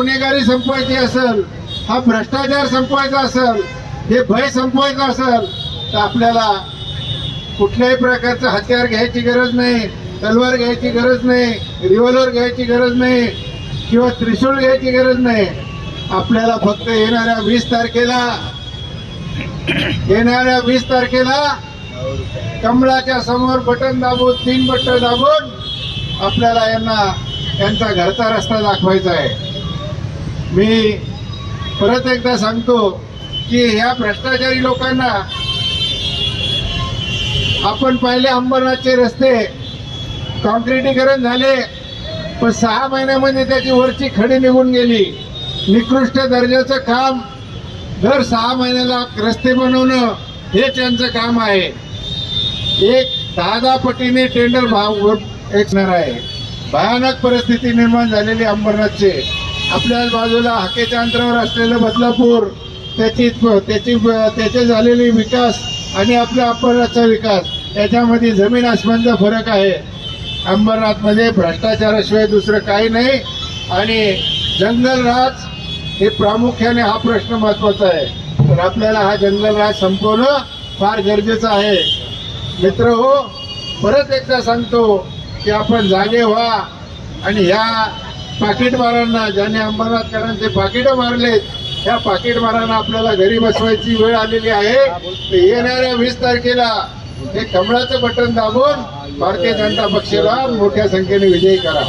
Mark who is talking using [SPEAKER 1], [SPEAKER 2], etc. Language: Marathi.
[SPEAKER 1] गुन्हेगारी संपवायची असेल, हा भ्रष्टाचार संपवायचा असेल, हे भय संपवायचं असेल तर आपल्याला कुठल्याही प्रकारचं हत्यार घ्यायची गरज नाही, तलवार घ्यायची गरज नाही, रिव्हॉल्वर घ्यायची गरज नाही किंवा त्रिशूळ घ्यायची गरज नाही. आपल्याला फक्त येणाऱ्या 20 तारखेला कमळाच्या समोर बटन दाबून 3 बटन दाबून आपल्याला यांचा घरचा रस्ता दाखवायचा आहे. मी परत एकदा सांगतो की ह्या भ्रष्टाचारी लोकांना आपण पाहिले, अंबरनाथचे रस्ते कॉन्क्रिटीकरण झाले पण 6 महिन्यामध्ये त्याची वरची खडी निघून गेली. निकृष्ट दर्जाचं काम दर 6 महिन्याला रस्ते बनवणं हे त्यांचं काम आहे. एक 10 पटीने टेंडर भाव एकणार आहे. भयानक परिस्थिती निर्माण झालेली अंबरनाथचे. आपल्या बाजूला हाकेच्या अंतरावर असलेलं बदलापूर, त्याचे झालेले विकास आणि आपल्या अंबरनाथचा विकास याच्यामध्ये जमीन आसमानचा फरक आहे. अंबरनाथमध्ये भ्रष्टाचाराशिवाय दुसरं काही नाही आणि जंगलराज हे प्रामुख्याने हा प्रश्न महत्वाचा आहे. तर आपल्याला हा जंगलराज संपवणं फार गरजेचं आहे. मित्र हो, परत एकदा सांगतो की आपण जागे व्हा आणि ह्या पाकिटमारांना, ज्याने अंबरनाथकरांचे पाकिटं मारलेत, ह्या पाकिटमारांना आपल्याला घरी बसवायची वेळ आलेली आहे. तर येणाऱ्या 20 तारखेला हे कमळाचं बटन दाबून भारतीय जनता पक्षाला मोठ्या संख्येने विजयी करा.